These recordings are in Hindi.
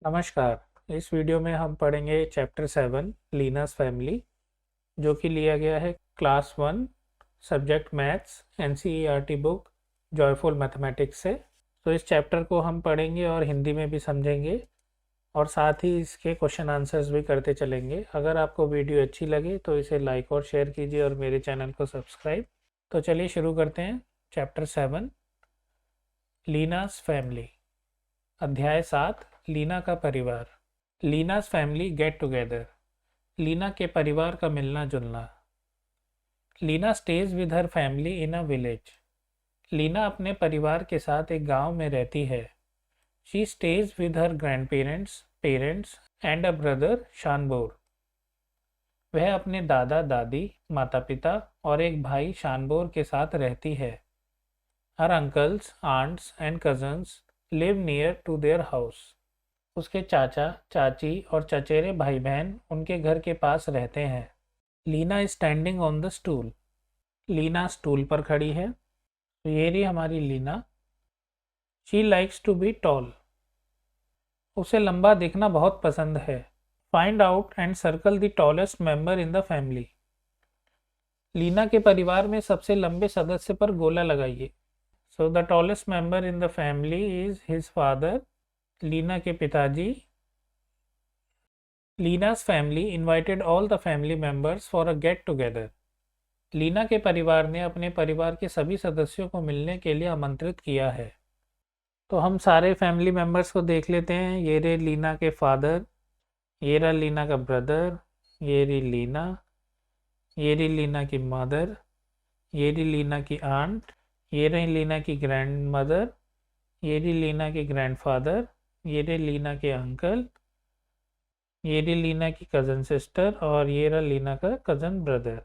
नमस्कार। इस वीडियो में हम पढ़ेंगे चैप्टर 7 लीनास फैमिली, जो कि लिया गया है class 1 subject maths NCERT book joyful mathematics से। तो इस चैप्टर को हम पढ़ेंगे और हिंदी में भी समझेंगे और साथ ही इसके क्वेश्चन आंसर्स भी करते चलेंगे। अगर आपको वीडियो अच्छी लगे तो इसे लाइक और शेयर कीजिए और मेरे चैनल को सब्सक्राइब। तो चलिए शुरू करते हैं। चैप्टर 7 लीनास फैमिली, अध्याय 7 लीना का परिवार। Leena's family get together, Leena के परिवार का मिलना जुलना। Leena stays with her family in a village, Leena अपने परिवार के साथ एक गांव में रहती है। She stays with her grandparents and a brother Shanbor, वह अपने दादा दादी, माता पिता और एक भाई शानबोर के साथ रहती है। Her uncles, aunts and cousins live near to their house, उसके चाचा चाची और चचेरे भाई बहन उनके घर के पास रहते हैं। Leena is standing on the stool, Leena stool पर खड़ी है। तो ये रही हमारी Leena. She likes to be tall, उसे लंबा दिखना बहुत पसंद है। Find out and circle the tallest member in the family, Leena के परिवार में सबसे लंबे सदस्य पर गोला लगाइए। So the tallest member in the family is his father, Leena के पिताजी। लीना's family invited all the family members for a get together, Leena के परिवार ने अपने परिवार के सभी सदस्यों को मिलने के लिए आमंत्रित किया है। तो हम सारे फैमिली मेंबर्स को देख लेते हैं। ये रहे लीना के फादर, ये रहा लीना का ब्रदर, ये रही लीना, ये रही लीना की मदर, ये रही लीना की आंट, ये रही लीना की ग्रैंड मदर, ये रही लीना के ग्रैंडफादर, ये रही लीना के अंकल, ये रही लीना की कज़न सिस्टर और ये रहा लीना का कज़न ब्रदर।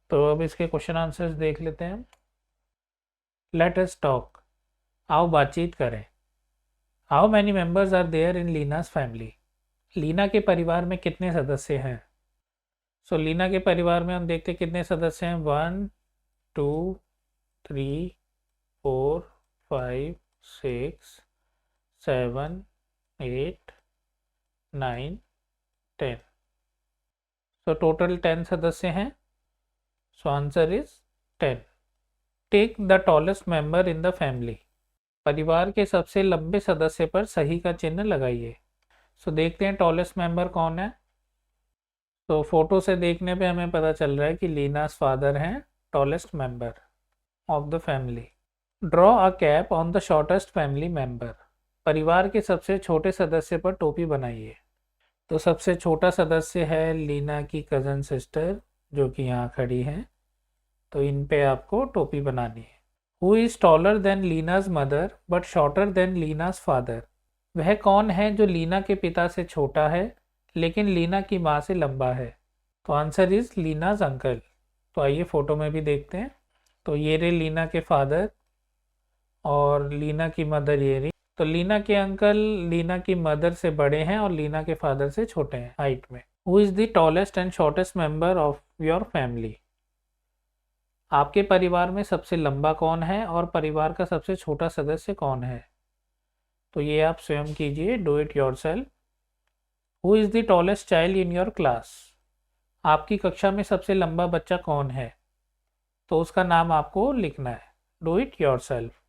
तो अब इसके क्वेश्चन आंसर्स देख लेते हैं। लेट अस टॉक, आओ बातचीत करें। How many members are there in Leena's family, Leena के परिवार में कितने सदस्य हैं। सो लीना के परिवार में हम देखते कितने सदस्य हैं। 1 2 3 4 5 6 7 8 9 10, सो टोटल 10 सदस्य हैं। So answer is 10। Take the tallest member in the family, परिवार के सबसे लंबे सदस्य पर सही का चिन्ह लगाइए। सो देखते हैं टॉलेस्ट मेंबर कौन है। तो फोटो से देखने पे हमें पता चल रहा है कि लीनास फादर हैं tallest member of the family. Draw a cap on the shortest family member, परिवार के सबसे छोटे सदस्य पर टोपी बनाइए। तो सबसे छोटा सदस्य है लीना की कज़न सिस्टर, जो कि यहाँ खड़ी है। तो इन पे आपको टोपी बनानी है। Who is taller than Leena's mother but shorter than Leena's father, वह कौन है जो लीना के पिता से छोटा है लेकिन लीना की माँ से लंबा है। तो आंसर इज लीनाज अंकल। तो आइए फोटो में भी देखते हैं। तो ये रहे लीना के फादर और लीना की मदर ये रही। तो लीना के अंकल लीना की मदर से बड़े हैं और लीना के फादर से छोटे हैं हाइट में। Who is the tallest and shortest member of your family, आपके परिवार में सबसे लंबा कौन है और परिवार का सबसे छोटा सदस्य कौन है। तो ये आप स्वयं कीजिए, do it yourself. Who is the tallest child in your class, आपकी कक्षा में सबसे लंबा बच्चा कौन है। तो उसका नाम आपको लिखना है, do it yourself.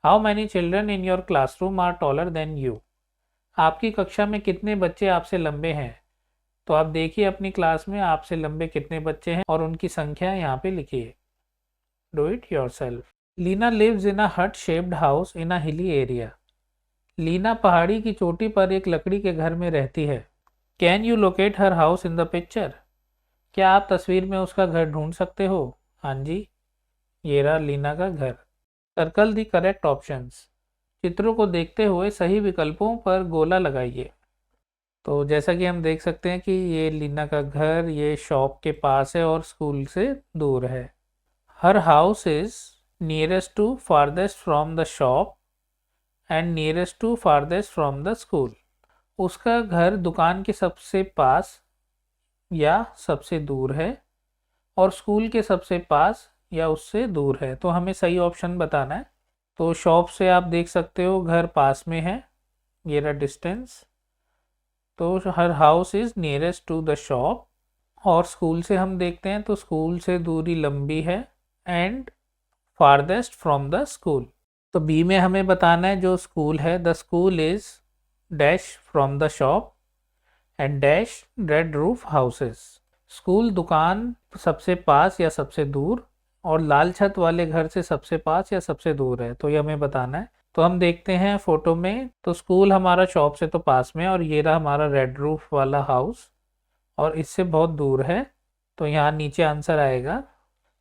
How many children in your classroom are taller than you, आपकी कक्षा में कितने बच्चे आपसे लंबे हैं। तो आप देखिए अपनी क्लास में आपसे लंबे कितने बच्चे हैं और उनकी संख्या यहाँ पे लिखिए, do it yourself. Leena lives in a hut shaped house in a hilly area, Leena पहाड़ी की चोटी पर एक लकड़ी के घर में रहती है। Can you locate her house in the picture, क्या आप तस्वीर में उसका घर ढूंढ सकते हो। हाँ जी, ये रहा लीना का घर। सर्कल दी करेक्ट ऑप्शंस, चित्रों को देखते हुए सही विकल्पों पर गोला लगाइए। तो जैसा कि हम देख सकते हैं कि ये लीना का घर ये शॉप के पास है और स्कूल से दूर है। Her house is nearest to farthest from the shop and nearest to farthest from the school, उसका घर दुकान के सबसे पास या सबसे दूर है और स्कूल के सबसे पास या उससे दूर है। तो हमें सही ऑप्शन बताना है। तो शॉप से आप देख सकते हो घर पास में है ये रहा डिस्टेंस। तो her house is nearest to the shop. और स्कूल से हम देखते हैं तो स्कूल से दूरी लंबी है and farthest from the school. तो बी में हमें बताना है जो स्कूल है, the school is dash from the shop and dash red roof houses. School दुकान सबसे पास या सबसे दूर और लाल छत वाले घर से सबसे पास या सबसे दूर है, तो ये हमें बताना है। तो हम देखते हैं फोटो में, तो स्कूल हमारा शॉप से तो पास में है और ये रहा हमारा रेड रूफ वाला हाउस और इससे बहुत दूर है। तो यहाँ नीचे आंसर आएगा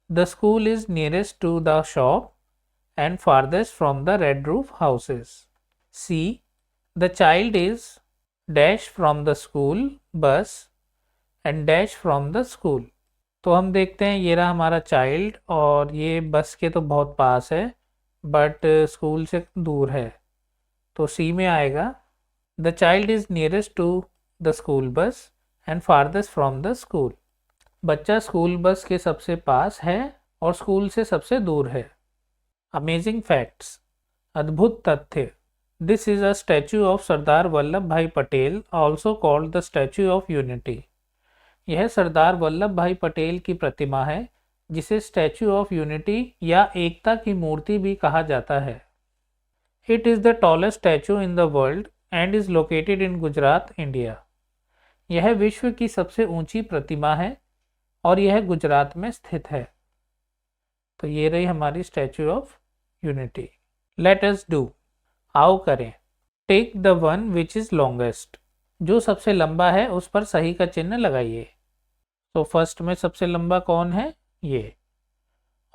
the school is nearest to the shop and farthest from the red roof houses. C, the child is dash from the school bus and dash from the school. तो हम देखते हैं ये रहा हमारा चाइल्ड और ये बस के तो बहुत पास है बट स्कूल से दूर है, तो सी में आएगा the child is nearest to the school bus and farthest from the school. बच्चा स्कूल बस के सबसे पास है और स्कूल से सबसे दूर है। अमेजिंग फैक्ट्स, अद्भुत तथ्य। This is a statue of Sardar Vallabh Bhai Patel, also called the statue of unity. यह सरदार वल्लभ भाई पटेल की प्रतिमा है जिसे स्टैचू ऑफ यूनिटी या एकता की मूर्ति भी कहा जाता है। It is the tallest statue in the world and is located in Gujarat, India. यह विश्व की सबसे ऊंची प्रतिमा है और यह गुजरात में स्थित है। तो ये रही हमारी Statue of Unity. Let us do, आओ करें। Take the one which is longest, जो सबसे लंबा है उस पर सही का चिन्ह लगाइए। तो फर्स्ट में सबसे लंबा कौन है, ये।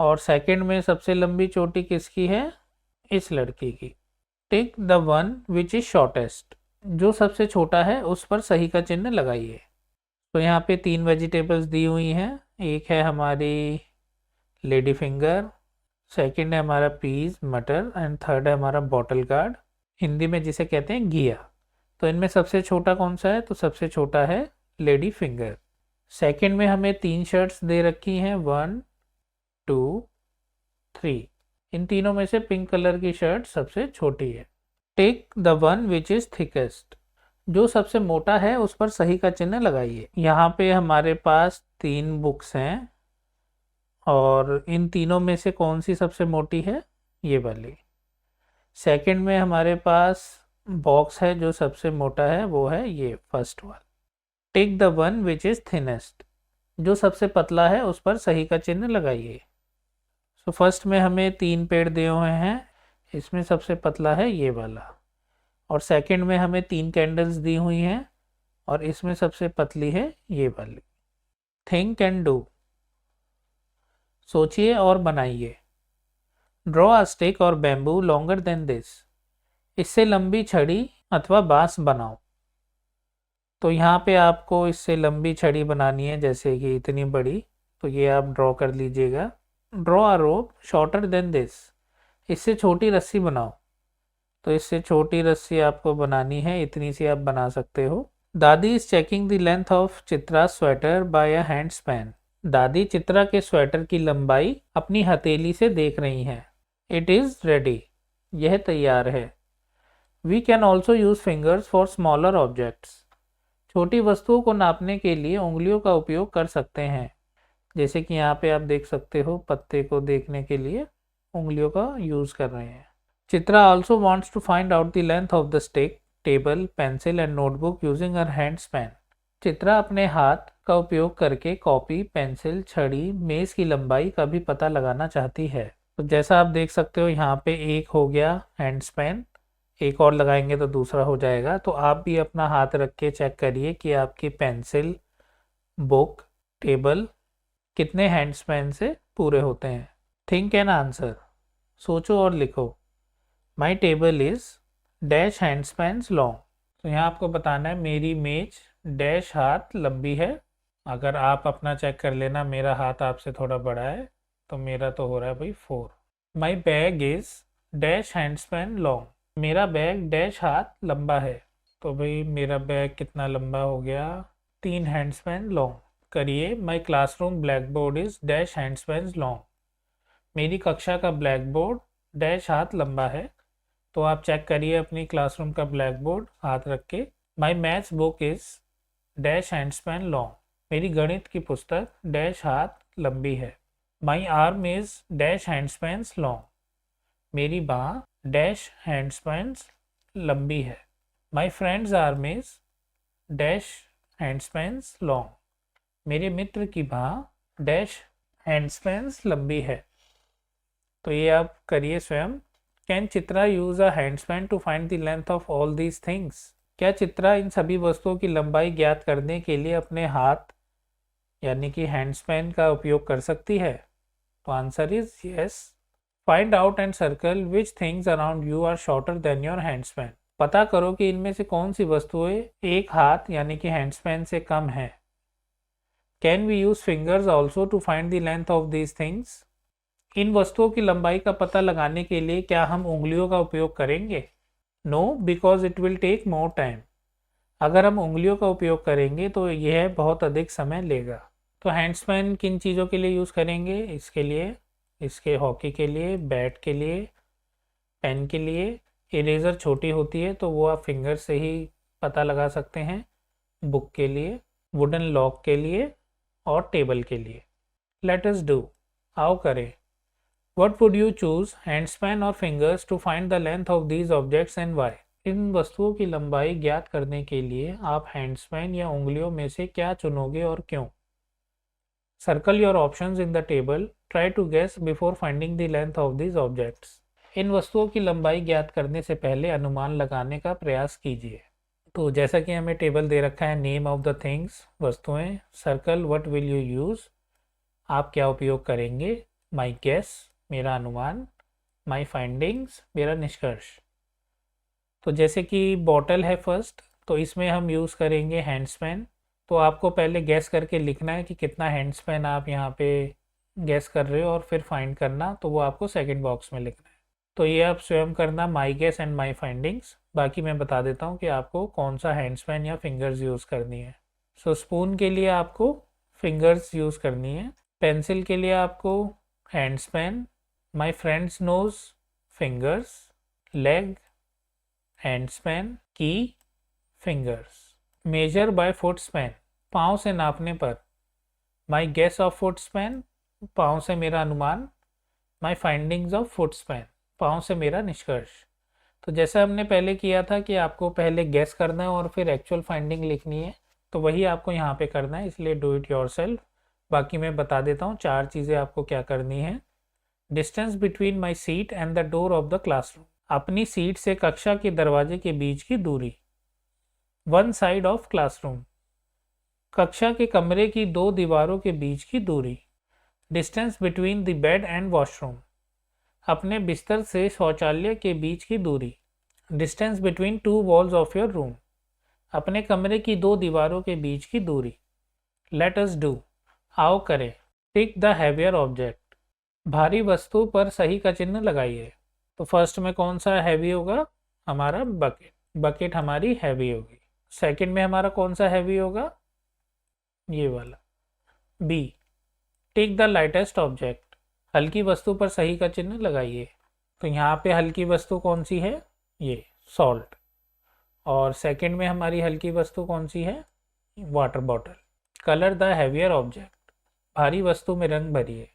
और सेकंड में सबसे लंबी चोटी किसकी है, इस लड़की की। Take the one which is shortest, जो सबसे छोटा है उस पर सही का चिन्ह लगाइए। तो यहाँ पे 3 वेजिटेबल्स दी हुई हैं। एक है हमारी लेडी फिंगर, सेकंड है हमारा पीस मटर एंड थर्ड है हमारा बॉटल गार्ड, हिंदी में जिसे कहते हैं घिया। तो इनमें सबसे छोटा कौन सा है, तो सबसे छोटा है लेडी फिंगर। सेकंड में हमें 3 शर्ट्स दे रखी हैं, 1 2 3। इन तीनों में से पिंक कलर की शर्ट सबसे छोटी है। Take the one which is thickest, जो सबसे मोटा है उस पर सही का चिन्ह लगाइए। यहाँ पे हमारे पास 3 बुक्स हैं और इन तीनों में से कौन सी सबसे मोटी है, ये वाली। सेकंड में हमारे पास बॉक्स है जो सबसे मोटा है, वो है ये फर्स्ट वाला। Take the one which is thinnest, जो सबसे पतला है उस पर सही का चिन्ह लगाइए। सो फर्स्ट में हमें 3 पेड़ दिए हुए हैं, इसमें सबसे पतला है ये वाला। और सेकंड में हमें 3 कैंडल्स दी हुई हैं और इसमें सबसे पतली है ये वाली। थिंक एंड डू, सोचिए और बनाइए। ड्रॉ अ स्टिक और बैम्बू लॉन्गर देन दिस, इससे लंबी छड़ी अथवा बांस बनाओ। तो यहाँ पे आपको इससे लंबी छड़ी बनानी है, जैसे कि इतनी बड़ी, तो ये आप ड्रॉ कर लीजिएगा। Draw a rope shorter than this, इससे छोटी रस्सी बनाओ। तो इससे छोटी रस्सी आपको बनानी है, इतनी सी आप बना सकते हो। Dadi is checking the length of Chitra sweater by a hand span, दादी चित्रा के स्वेटर की लंबाई अपनी हथेली से देख रही हैं। इट इज रेडी, यह तैयार है। We can also use fingers for smaller objects, छोटी वस्तुओं को नापने के लिए उंगलियों का उपयोग कर सकते हैं। जैसे कि यहाँ पे आप देख सकते हो, पत्ते को देखने के लिए उंगलियों का यूज कर रहे हैं। Chitra also wants to find out the length of the stick, table, pencil and notebook using her hand span, Chitra अपने हाथ का उपयोग करके कॉपी, पेंसिल, छड़ी, मेज की लंबाई का भी पता लगाना चाहती है। तो जैसा आप देख सकते हो यहाँ पे एक हो गया हैंड स्पैन, एक और लगाएंगे तो दूसरा हो जाएगा। तो आप भी अपना हाथ रख के चेक करिए कि आपकी पेंसिल, बुक, टेबल कितने हैंड स्पैन से पूरे होते हैं। थिंक एन आंसर, सोचो और लिखो। माई table is dash hand spans long, तो यहाँ आपको बताना है मेरी मेज डैश हाथ लंबी है। अगर आप अपना चेक कर लेना, मेरा हाथ आपसे थोड़ा बड़ा है, तो मेरा तो हो रहा है भाई 4। My bag is dash hand span long, मेरा बैग डैश हाथ लंबा है। तो भाई मेरा बैग कितना लंबा हो गया, 3 हैंड स्पैन लॉन्ग। करिए। My classroom blackboard is dash hand span long, मेरी कक्षा का ब्लैक बोर्ड डैश हाथ लंबा है। तो आप चेक करिए अपनी क्लासरूम का ब्लैक बोर्ड हाथ रख के। My maths book is dash hand span long. मेरी गणित की पुस्तक डैश हाथ लंबी है। My arm is dash hand spans long. मेरी बाँ डैश हैंड स्पैन्स लंबी है। My friend's arm is dash hand spans long. मेरे मित्र की बाँ डैश हैंड स्पैन्स लंबी है। तो ये आप करिए स्वयं। Can Chitra use a hand span to find the length of all these things. क्या चित्रा इन सभी वस्तुओं की लंबाई ज्ञात करने के लिए अपने हाथ यानी कि हैंड स्पैन का उपयोग कर सकती है? तो answer is yes. Find out and circle which things around you are shorter than your hand span. पता करो कि इनमें से कौन सी वस्तुएं एक हाथ यानी कि हैंड स्पैन से कम है। Can we use fingers also to find the length of these things. इन वस्तुओं की लंबाई का पता लगाने के लिए क्या हम उंगलियों का उपयोग करेंगे? No, because it will take more time. अगर हम उंगलियों का उपयोग करेंगे तो यह बहुत अधिक समय लेगा। तो हैंड स्पैन किन चीज़ों के लिए यूज़ करेंगे? इसके लिए, इसके हॉकी के लिए, बैट के लिए, पेन के लिए। इरेज़र छोटी होती है तो वो आप फिंगर से ही पता लगा सकते हैं। बुक के लिए, वुडन लॉक के लिए और टेबल के लिए। Late us do. आओ करें। What would you choose, handspan or fingers, to find the length of these objects and why? इन वस्तुओं की लंबाई ज्ञात करने के लिए आप हैंडस्पैन या उंगलियों में से क्या चुनोगे और क्यों? Circle your options in the table. Try to guess before finding the length of these objects. इन वस्तुओं की लंबाई ज्ञात करने से पहले अनुमान लगाने का प्रयास कीजिए। तो जैसा कि हमें टेबल दे रखा है, नेम ऑफ द थिंग्स, वस्तुएं। Circle, what will you use, आप क्या उपयोग करेंगे। माई गेस, मेरा अनुमान। माई फाइंडिंग्स, मेरा निष्कर्ष। तो जैसे कि बॉटल है फर्स्ट, तो इसमें हम यूज़ करेंगे हैंड स्पैन। तो आपको पहले गैस करके लिखना है कि कितना हैंड स्पैन आप यहाँ पे गैस कर रहे हो और फिर फाइंड करना, तो वो आपको सेकंड बॉक्स में लिखना है। तो ये आप स्वयं करना, my guess and my findings. बाकी मैं बता देता हूँ कि आपको कौन सा हैंड स्पैन या फिंगर्स यूज़ करनी है। सो स्पून के लिए आपको फिंगर्स यूज़ करनी है। पेंसिल के लिए आपको hand span. My friend's nose, fingers. Leg, hand span. Key, fingers. Measure by foot span, पाँव से नापने पर। My guess of foot span, पाँव से मेरा अनुमान। My findings of foot span, पाँव से मेरा निष्कर्ष। तो जैसा हमने पहले किया था कि आपको पहले गेस करना है और फिर एक्चुअल फाइंडिंग लिखनी है, तो वही आपको यहाँ पे करना है, इसलिए डू इट योरसेल्फ। बाकी मैं बता देता हूँ 4 चीज़ें आपको क्या करनी है। Distance between my seat and the door of the classroom, अपनी सीट से कक्षा के दरवाजे के बीच की दूरी। वन साइड ऑफ क्लासरूम, कक्षा के कमरे की 2 दीवारों के बीच की दूरी। Distance between the bed and washroom, अपने बिस्तर से शौचालय के बीच की दूरी। Distance between 2 walls of your room, अपने कमरे की 2 दीवारों के बीच की दूरी। लेट अस डू, आओ करें। टिक द हैवियर ऑब्जेक्ट, भारी वस्तु पर सही का चिन्ह लगाइए। तो फर्स्ट में कौन सा हैवी होगा? हमारा बकेट। बकेट हमारी हैवी होगी। सेकंड में हमारा कौन सा हैवी होगा? ये वाला, B. Tick the lightest object, हल्की वस्तु पर सही का चिन्ह लगाइए। तो यहाँ पे हल्की वस्तु कौन सी है? ये सॉल्ट। और सेकंड में हमारी हल्की वस्तु कौन सी है? Water bottle. Colour the heavier object, भारी वस्तु में रंग भरिए।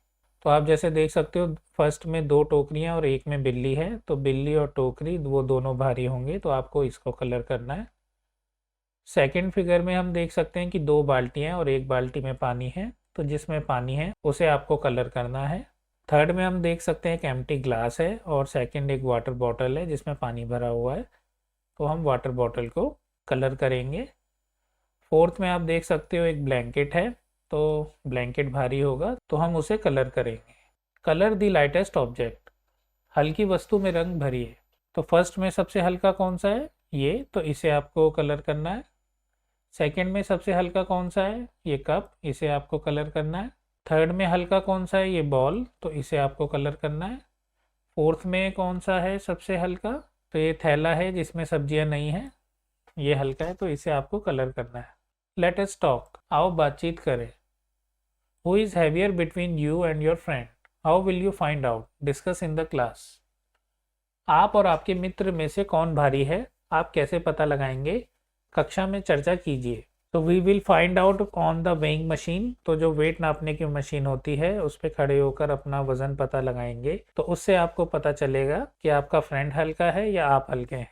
तो आप जैसे देख सकते हो, फर्स्ट में 2 टोकरियाँ और एक में बिल्ली है, तो बिल्ली और टोकरी वो दोनों भारी होंगे, तो आपको इसको कलर करना है। सेकंड फिगर में हम देख सकते हैं कि 2 बाल्टियाँ और एक बाल्टी में पानी है, तो जिसमें पानी है उसे आपको कलर करना है। थर्ड में हम देख सकते हैं एक एम्प्टी ग्लास है और सेकंड एक वाटर बॉटल है जिसमें पानी भरा हुआ है, तो हम वाटर बॉटल को कलर करेंगे। फोर्थ में आप देख सकते हो एक ब्लैंकेट है, तो ब्लैंकेट भारी होगा तो हम उसे कलर करेंगे। कलर द लाइटेस्ट ऑब्जेक्ट, हल्की वस्तु में रंग भरिए। तो फर्स्ट में सबसे हल्का कौन सा है? ये, तो इसे आपको कलर करना है। सेकंड में सबसे हल्का कौन सा है? ये कप, इसे आपको कलर करना है। थर्ड में हल्का कौन सा है? ये बॉल, तो इसे आपको कलर करना है। फोर्थ में कौन सा है सबसे हल्का? तो ये थैला है जिसमें सब्जियां नहीं है, ये हल्का है, तो इसे आपको कलर करना है। लेट अस टॉक, आओ बातचीत करें। Who is heavier between you and your friend? How will you find out? Discuss in the class. आप और आपके मित्र में से कौन भारी है, आप कैसे पता लगाएंगे? कक्षा में चर्चा कीजिए। तो we will find out on the weighing machine. तो जो वेट नापने की मशीन होती है उस पर खड़े होकर अपना वजन पता लगाएंगे, तो उससे आपको पता चलेगा कि आपका फ्रेंड हल्का है या आप हल्के हैं।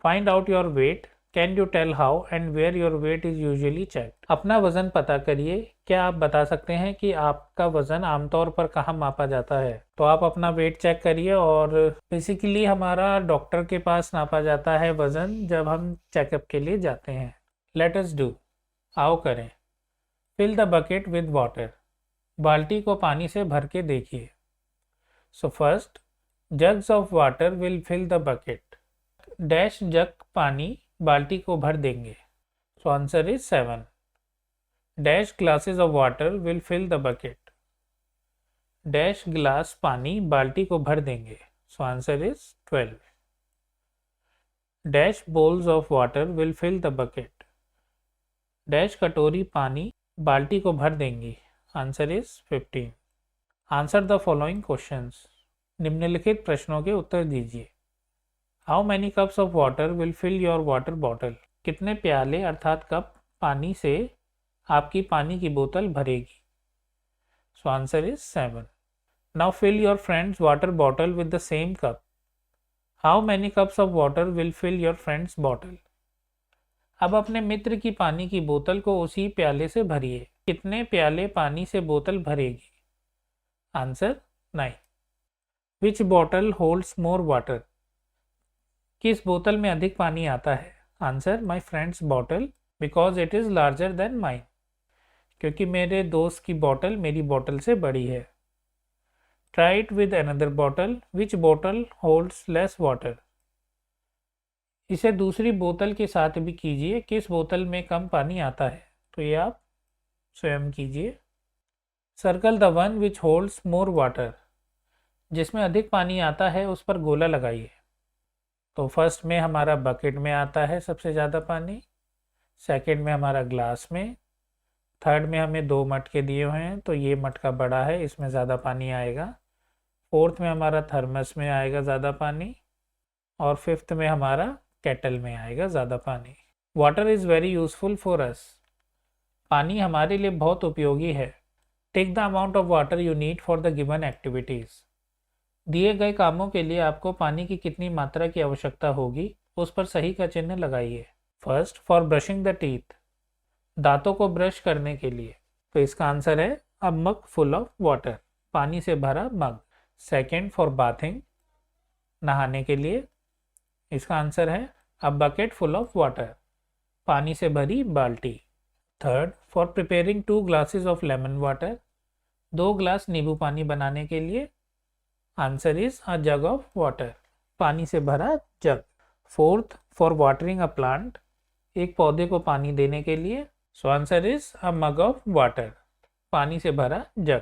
Find out your weight. Can you tell how and where your weight is usually checked. अपना वजन पता करिए। क्या आप बता सकते हैं कि आपका वजन आमतौर पर कहाँ मापा जाता है? तो आप अपना वेट चेक करिए। और बेसिकली हमारा डॉक्टर के पास नापा जाता है वजन जब हम चेकअप के लिए जाते हैं। Let us do. आओ करें। Fill the bucket with water. बाल्टी को पानी से भर के देखिए। So first, jugs of water will fill the bucket. Dash jug पानी बाल्टी को भर देंगे। So answer is 7। Dash glasses of water will fill the bucket. Dash glass पानी बाल्टी को भर देंगे। So answer is 12। Dash bowls of water will fill the bucket. Dash कटोरी पानी बाल्टी को भर देंगी। Answer is 15। Answer the following questions. निम्नलिखित प्रश्नों के उत्तर दीजिए। How many cups of water will fill your water bottle. कितने प्याले अर्थात कप पानी से आपकी पानी की बोतल भरेगी। So answer is 7। Now fill your friends water bottle with the same cup. How many cups of water will fill your friends bottle. अब अपने मित्र की पानी की बोतल को उसी प्याले से भरिए। कितने प्याले पानी से बोतल भरेगी? आंसर 9। विच बॉटल होल्ड्स मोर वाटर। किस बोतल में अधिक पानी आता है? Answer my friends bottle because it is larger than mine. क्योंकि मेरे दोस्त की बोतल मेरी बोतल से बड़ी है। Try it with another bottle. Which bottle holds less water. इसे दूसरी बोतल के साथ भी कीजिए। किस बोतल में कम पानी आता है? तो ये आप स्वयं कीजिए। Circle the one which holds more water. जिसमें अधिक पानी आता है उस पर गोला लगाइए। तो फर्स्ट में हमारा बकेट में आता है सबसे ज़्यादा पानी, सेकंड में हमारा ग्लास में, थर्ड में हमें 2 मटके दिए हुए हैं तो ये मटका बड़ा है, इसमें ज़्यादा पानी आएगा। फोर्थ में हमारा थर्मस में आएगा ज़्यादा पानी, और फिफ्थ में हमारा केटल में आएगा ज़्यादा पानी। Water is very useful for us. पानी हमारे लिए बहुत उपयोगी है। Take the amount of water you need for the given activities. दिए गए कामों के लिए आपको पानी की कितनी मात्रा की आवश्यकता होगी, उस पर सही का चिन्ह लगाइए। First, for brushing the teeth. दांतों को ब्रश करने के लिए, तो इसका आंसर है अ मग फुल ऑफ वाटर, पानी से भरा मग। सेकेंड, फॉर बाथिंग, नहाने के लिए, इसका आंसर है a bucket full of water, पानी से भरी बाल्टी। Third, for preparing 2 glasses of lemon water, 2 glass नींबू पानी बनाने के लिए, answer is a jug of water, पानी से भरा jug. Fourth, for watering a plant, एक पौधे को पानी देने के लिए, so answer is a mug of water, पानी से भरा जग।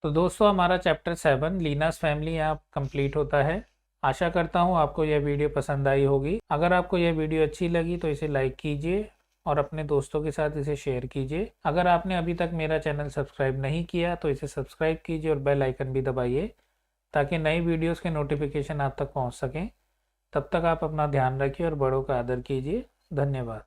तो दोस्तों हमारा चैप्टर 7 लीनास फैमिली यहाँ कंप्लीट होता है। आशा करता हूँ आपको यह वीडियो पसंद आई होगी। अगर आपको यह वीडियो अच्छी लगी तो इसे लाइक कीजिए और अपने दोस्तों के साथ इसे शेयर कीजिए। अगर आपने अभी तक मेरा चैनल सब्सक्राइब नहीं किया तो इसे सब्सक्राइब कीजिए और बेल आइकन भी दबाइए ताकि नई वीडियोस के नोटिफिकेशन आप तक पहुंच सकें। तब तक आप अपना ध्यान रखिए और बड़ों का आदर कीजिए। धन्यवाद।